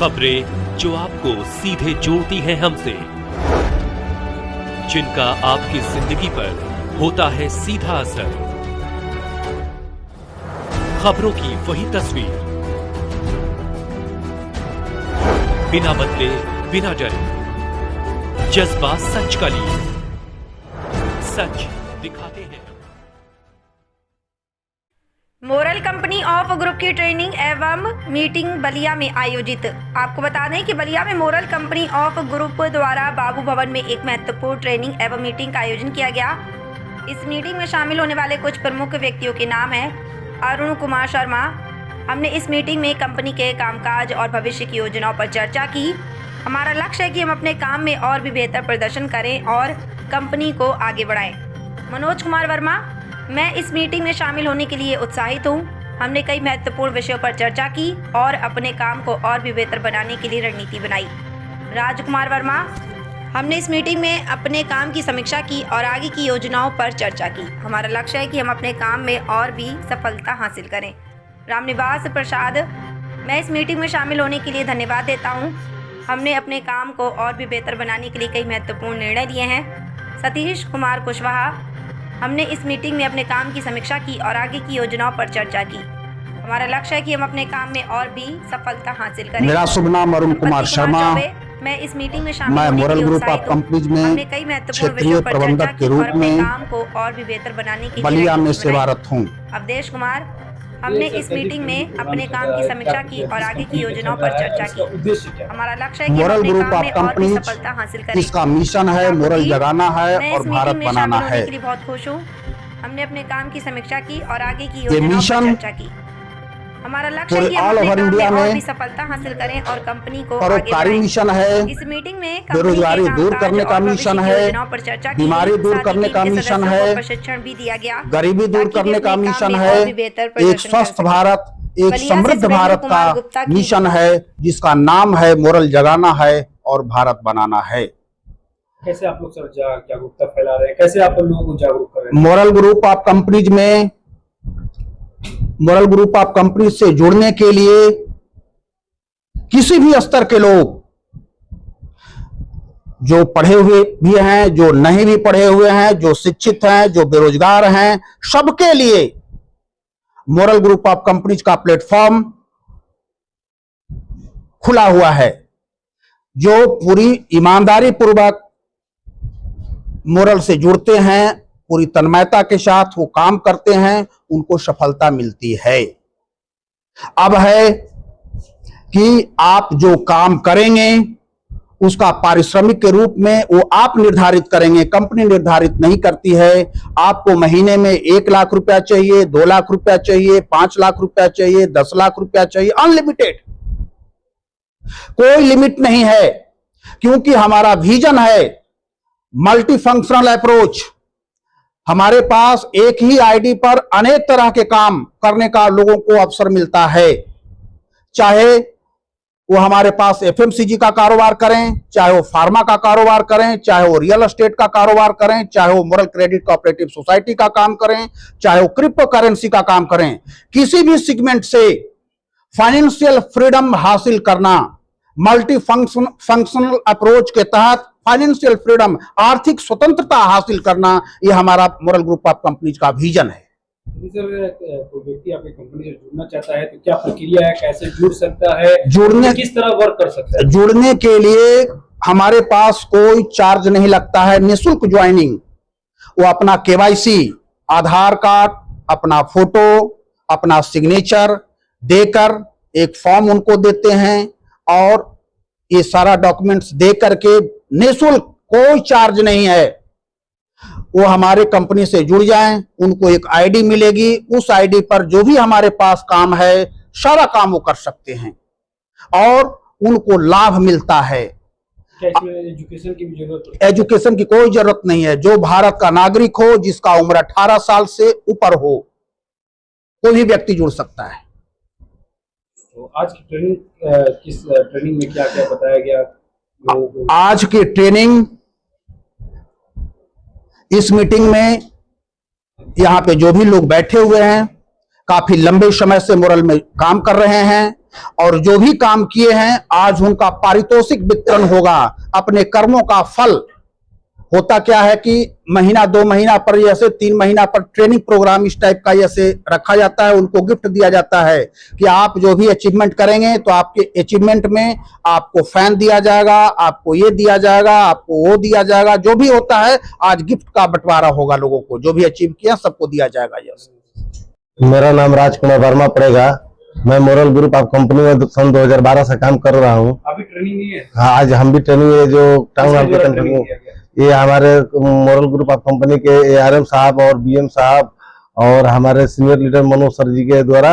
खबरें जो आपको सीधे जोड़ती हैं हमसे, जिनका आपकी जिंदगी पर होता है सीधा असर। खबरों की वही तस्वीर, बिना बदले बिना डरे, जज्बा सच का लिए, सच दिखाते हैं। मोरल कंपनी ऑफ ग्रुप की ट्रेनिंग एवं मीटिंग बलिया में आयोजित। आपको बता दें कि बलिया में मोरल कंपनी ऑफ ग्रुप द्वारा बाबू भवन में एक महत्वपूर्ण ट्रेनिंग एवं मीटिंग का आयोजन किया गया। इस मीटिंग में शामिल होने वाले कुछ प्रमुख व्यक्तियों के नाम हैं अरुण कुमार शर्मा। हमने इस मीटिंग में कंपनी के कामकाज और भविष्य की योजनाओं पर चर्चा की। हमारा लक्ष्य है कि हम अपने काम में और भी बेहतर प्रदर्शन करें और कंपनी को आगे बढ़ाएं। मनोज कुमार वर्मा, मैं इस मीटिंग में शामिल होने के लिए उत्साहित हूँ। हमने कई महत्वपूर्ण विषयों पर चर्चा की और अपने काम को और भी बेहतर बनाने के लिए रणनीति बनाई। राजकुमार वर्मा, हमने इस मीटिंग में अपने काम की समीक्षा की और आगे की योजनाओं पर चर्चा की। हमारा लक्ष्य है कि हम अपने काम में और भी सफलता हासिल करें। रामनिवास प्रसाद, मैं इस मीटिंग में शामिल होने के लिए धन्यवाद देता हूँ। हमने अपने काम को और भी बेहतर बनाने के लिए कई महत्वपूर्ण निर्णय लिए हैं। सतीश कुमार कुशवाहा, हमने इस मीटिंग में अपने काम की समीक्षा की और आगे की योजनाओं पर चर्चा की। हमारा लक्ष्य है कि हम अपने काम में और भी सफलता हासिल करें। मेरा शुभ नाम अरुण कुमार शर्मा, मैं इस मीटिंग में शामिल मैं होने मोरल के लिए ग्रुप उत्साहित ऑफ हूं। कंपनीज में हमने कई महत्वपूर्ण क्षेत्रीय विषयों पर चर्चा प्रबंधक के की और रूप अपने में काम को और भी बेहतर बनाने के लिए बलिया में रणनीति बनाई। सेवारत हूँ। अवधेश कुमार, हमने इस मीटिंग में अपने काम की समीक्षा की और आगे की योजनाओं पर चर्चा की। हमारा लक्ष्य है कि हम मोरल अपने ग्रुप काम ऑफ में और भी कंपनीज सफलता हासिल करें। इसका मिशन है मोरल जगाना है मैं और इस भारत मीटिंग में बनाना शामिल होने है। के लिए बहुत खुश हूँ। हमने अपने काम की समीक्षा की और आगे की ये योजनाओं पर मिशन चर्चा की। हमारा लक्ष्य है पूरे कि हम ऑल अपने ओवर काम में इंडिया और में भी सफलता हासिल करें और कंपनी को आगे परोपकारी बढ़ाएं। मिशन है, इस मीटिंग में कंपनी बेरोजगारी के दूर कामकाज करने का और भविष्य मिशन की है, योजनाओं पर चर्चा की। बीमारी दूर साथ ही करने टीम का के मिशन सदस्यों को है, प्रशिक्षण भी दिया गया गरीबी दूर ताकि वे करने का अपने काम मिशन में है, और भी बेहतर एक प्रदर्शन कर स्वस्थ सकें। भारत, एक बलिया से समृद्ध सुरेंद्र भारत कुमार गुप्ता का की मिशन है जिसका नाम है मोरल जगाना है और भारत बनाना है। कैसे आप लोग सर जागरूकता फैला रहे हैं, कैसे आप लोगों को जागरूक कर रहे हैं? मोरल ग्रुप ऑफ कंपनीज में मोरल ग्रुप ऑफ कंपनी से जुड़ने के लिए किसी भी स्तर के लोग, जो पढ़े हुए भी हैं, जो नहीं भी पढ़े हुए हैं, जो शिक्षित हैं, जो बेरोजगार हैं, सबके लिए मोरल ग्रुप ऑफ कंपनीज का प्लेटफॉर्म खुला हुआ है। जो पूरी ईमानदारी पूर्वक मोरल से जुड़ते हैं, पूरी तन्मयता के साथ वो काम करते हैं, उनको सफलता मिलती है। अब है कि आप जो काम करेंगे उसका पारिश्रमिक के रूप में वो आप निर्धारित करेंगे, कंपनी निर्धारित नहीं करती है। आपको महीने में 1 लाख रुपया चाहिए, 2 लाख रुपया चाहिए, 5 लाख रुपया चाहिए, 10 लाख रुपया चाहिए, अनलिमिटेड, कोई लिमिट नहीं है, क्योंकि हमारा विजन है मल्टी फंक्शनल अप्रोच। हमारे पास एक ही आईडी पर अनेक तरह के काम करने का लोगों को अवसर मिलता है। चाहे वो हमारे पास एफएमसीजी का कारोबार करें, चाहे वो फार्मा का कारोबार करें, चाहे वो रियल एस्टेट का कारोबार करें, चाहे वो मोरल क्रेडिट कोऑपरेटिव सोसाइटी का काम करें, चाहे वो क्रिप्टो करेंसी का काम करें, किसी भी सेगमेंट से फाइनेंशियल फ्रीडम हासिल करना, मल्टी फंक्शनल अप्रोच के तहत फाइनेंशियल फ्रीडम, आर्थिक स्वतंत्रता हासिल करना, यह हमारा मोरल ग्रुप ऑफ कंपनीज का विजन है। सर, कोई व्यक्ति आपकी कंपनी से जुड़ना चाहता है तो क्या प्रक्रिया है, कैसे जुड़ सकता है, जुड़ने किस तरह वर्क कर सकता है? जुड़ने के लिए हमारे पास कोई चार्ज नहीं लगता है, निःशुल्क ज्वाइनिंग। वो अपना केवाईसी, आधार कार्ड, अपना फोटो, अपना सिग्नेचर देकर एक फॉर्म उनको देते हैं और ये सारा डॉक्यूमेंट्स दे करके निःशुल्क, कोई चार्ज नहीं है, वो हमारे कंपनी से जुड़ जाएं। उनको एक आईडी मिलेगी, उस आईडी पर जो भी हमारे पास काम है सारा काम वो कर सकते हैं और उनको लाभ मिलता है। क्या इसमें एजुकेशन की भी जरूरत है? एजुकेशन की कोई जरूरत नहीं है। जो भारत का नागरिक हो, जिसका उम्र 18 साल से ऊपर हो, कोई भी व्यक्ति जुड़ सकता है। तो आज की ट्रेनिंग, किस ट्रेनिंग में क्या क्या बताया गया लोगों को? आज की ट्रेनिंग, इस मीटिंग में यहाँ पे जो भी लोग बैठे हुए हैं काफी लंबे समय से मोरल में काम कर रहे हैं, और जो भी काम किए हैं आज उनका पारितोषिक वितरण होगा। अपने कर्मों का फल होता क्या है कि महीना 2 महीना पर जैसे 3 महीना पर ट्रेनिंग प्रोग्राम इस टाइप का जैसे रखा जाता है, उनको गिफ्ट दिया जाता है कि आप जो भी अचीवमेंट करेंगे तो आपके अचीवमेंट में आपको फैन दिया जाएगा, आपको ये दिया जाएगा, आपको वो दिया जाएगा। जो भी होता है आज गिफ्ट का बंटवारा होगा, लोगों को जो भी अचीव किया सबको दिया जाएगा। मेरा नाम राजकुमार वर्मा पड़ेगा। मैं मोरल ग्रुप ऑफ कंपनी में सन 2012 से काम कर रहा हूँ। अभी ट्रेनिंग नहीं है? हाँ, आज हम भी ट्रेनिंग है जो टाउन हॉल की कंपनी, ये हमारे मोरल ग्रुप ऑफ कंपनी के ARM साहब और BM साहब और हमारे सीनियर लीडर मनोज सर जी के द्वारा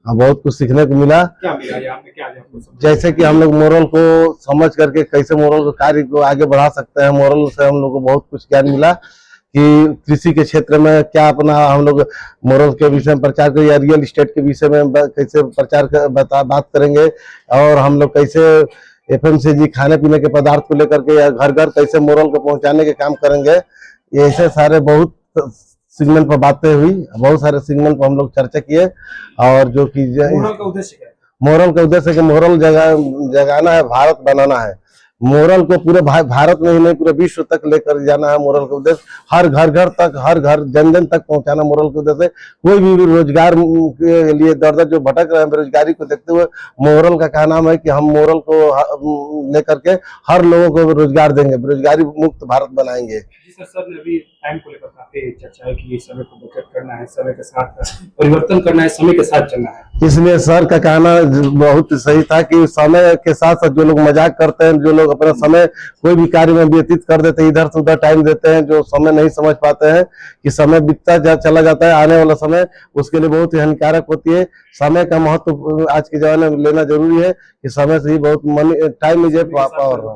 बहुत कुछ सीखने को मिला। क्या मिला यहाँ पे, क्या आपको समझ? जैसे कि हम लोग मोरल को समझ करके कैसे मोरल कार्य को आगे बढ़ा सकते हैं। मोरल से हम लोग को बहुत कुछ ज्ञान मिला कि कृषि के क्षेत्र में क्या अपना हम लोग मोरल के विषय में प्रचार करें या रियल एस्टेट के विषय में कैसे प्रचार बात करेंगे, और हम लोग कैसे FMCG खाने पीने के पदार्थ को लेकर के या घर घर कैसे मोरल को पहुंचाने के काम करेंगे। ऐसे सारे बहुत सेगमेंट पर बातें हुई, बहुत सारे सेगमेंट पर हम लोग चर्चा किए। और जो कि मोरल का उद्देश्य क्या है? मोरल का उद्देश्य कि मोरल जगाना है, भारत बनाना है। मोरल को पूरे भारत में ही नहीं पूरे विश्व तक लेकर जाना है। मोरल का उद्देश्य हर घर तक, हर घर जन जन तक पहुंचाना मोरल का उद्देश्य। कोई भी रोजगार के लिए दर दर जो भटक रहे हैं बेरोजगारी को देखते हुए, मोरल का क्या नाम है कि हम मोरल को लेकर के हर लोगों को रोजगार देंगे, बेरोजगारी मुक्त भारत बनाएंगे। सर ने अभी टाइम को लेकर काफी चर्चा है कि समय को बचत करना है, समय के साथ परिवर्तन करना है, समय के साथ चलना है। इसलिए सर का कहना बहुत सही था कि समय के साथ साथ जो लोग मजाक करते हैं, जो लोग अपना समय कोई भी कार्य में व्यतीत कर देते हैं, इधर से उधर टाइम देते हैं, जो समय नहीं समझ पाते हैं कि समय बीतता चला जाता है, आने वाला समय उसके लिए बहुत ही हानिकारक होती है। समय का महत्व आज के जमाने में लेना जरूरी है कि समय से ही बहुत टाइम इज पावर।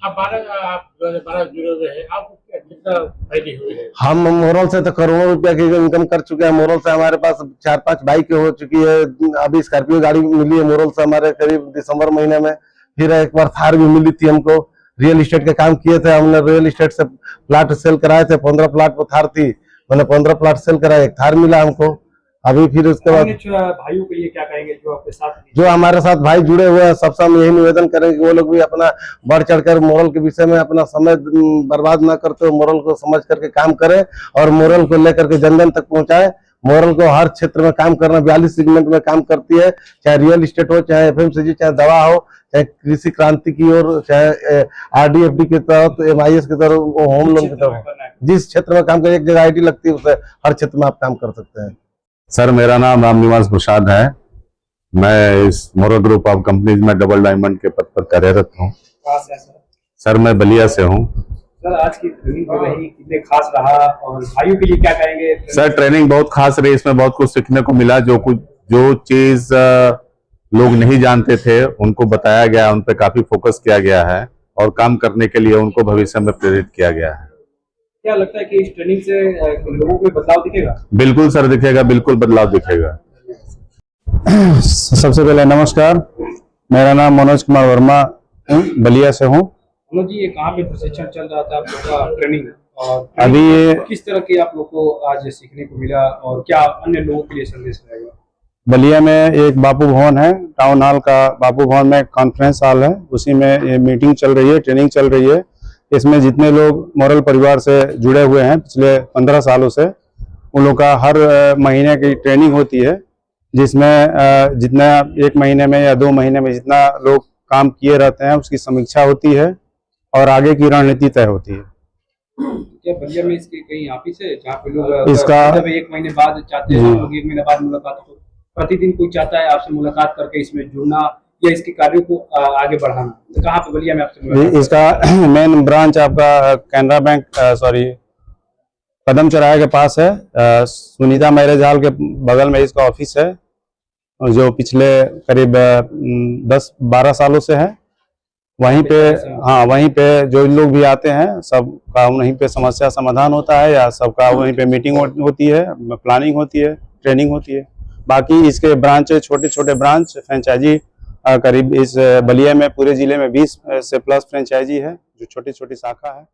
आप 2012 जुड़े हुए हैं, आपको कितना फायदे हुए हैं? हम मोरल से तो करोड़ों रुपया की इनकम कर चुके हैं। मोरल से हमारे पास 4-5 बाइक हो चुकी है, अभी स्कॉर्पियो गाड़ी मिली है मोरल से हमारे करीब दिसंबर महीने में। फिर एक बार थार भी मिली थी हमको। रियल एस्टेट के काम किए थे हमने, रियल एस्टेट से प्लाट सेल कराए थे, 15 प्लाट पर थार थी, मैंने 15 प्लाट सेल कराए, एक थार मिला हमको। अभी फिर उसके बाद भाइयों के लिए क्या कहेंगे जो आपके साथ, जो हमारे साथ भाई जुड़े हुए हैं, सबसे हम यही निवेदन करेंगे कि वो लोग भी अपना बढ़ चढ़कर मोरल के विषय में अपना समय बर्बाद ना करते हुए मोरल को समझ करके काम करें और मोरल को लेकर के जन जन तक पहुंचाए। मोरल को हर क्षेत्र में काम करना, 42 सेगमेंट में काम करती है, चाहे रियल एस्टेट हो, चाहे FMCG, चाहे दवा हो, चाहे कृषि क्रांति की ओर, चाहे RDFD के तहत, MIS के तरह, होम लोन के तरह, जिस क्षेत्र में काम करें, एक जगह ID लगती है उसे हर क्षेत्र में आप काम कर सकते हैं। सर, मेरा नाम रामनिवास प्रसाद है। मैं इस मोरल ग्रुप ऑफ कंपनीज में डबल डायमंड के पद पर कार्यरत हूँ। सर, मैं बलिया से हूँ। सर, आज की ट्रेनिंग जो रही कितने खास रहा और भाइयों के लिए क्या कहेंगे? सर, ट्रेनिंग बहुत खास रही, इसमें बहुत कुछ सीखने को मिला। जो चीज लोग नहीं जानते थे उनको बताया गया, उन पर काफी फोकस किया गया है और काम करने के लिए उनको भविष्य में प्रेरित किया गया है। क्या लगता है कि इस ट्रेनिंग से लोगों को बदलाव दिखेगा? बिल्कुल सर, दिखेगा, बिल्कुल बदलाव दिखेगा। सबसे पहले नमस्कार, मेरा नाम मनोज कुमार वर्मा बलिया से हूँ। मनोज जी, ये कहाँ पे प्रशिक्षण चल रहा था आप लोग का ट्रेनिंग, और अभी ये किस तरह के आप लोग को आज सीखने को मिला और क्या अन्य लोगों के लिए संदेश रहेगा? बलिया में एक बापू भवन है, टाउन हॉल का बापू भवन में कॉन्फ्रेंस हॉल है, उसी में ये मीटिंग चल रही है, ट्रेनिंग चल रही है। इसमें जितने लोग मोरल परिवार से जुड़े हुए हैं पिछले 15 सालों से, उन लोग का हर महीने की ट्रेनिंग होती है, जिसमें जितना 1 महीने में या 2 महीने में जितना लोग काम किए रहते हैं उसकी समीक्षा होती है और आगे की रणनीति तय होती है। क्या बलिया में इसके कहीं ऑफिस है जहाँ पे लोग इसका 1 महीने बाद चाहते हैं, लोग 1 महीने बाद मुलाकात हो, प्रतिदिन कोई चाहता है आपसे मुलाकात करके इसमें जुड़ना या इसके कार्यों को आगे बढ़ाना, तो कहाँ पे बलिया में आपसे? इसका मेन ब्रांच आपका कैनरा बैंक कदम चौराहे के पास है, सुनीता मैरिज हॉल के बगल में इसका ऑफिस है, जो पिछले करीब 10-12 सालों से है। वहीं पे, हाँ, वहीं पे जो लोग भी आते हैं सबका वहीं पे समस्या समाधान होता है या सबका वहीं पे मीटिंग होती है, प्लानिंग होती है, ट्रेनिंग होती है। बाकी इसके ब्रांच, छोटे छोटे ब्रांच फ्रेंचाइजी करीब इस बलिया में पूरे जिले में 20 से प्लस फ्रेंचाइजी है, जो छोटी छोटी शाखा है।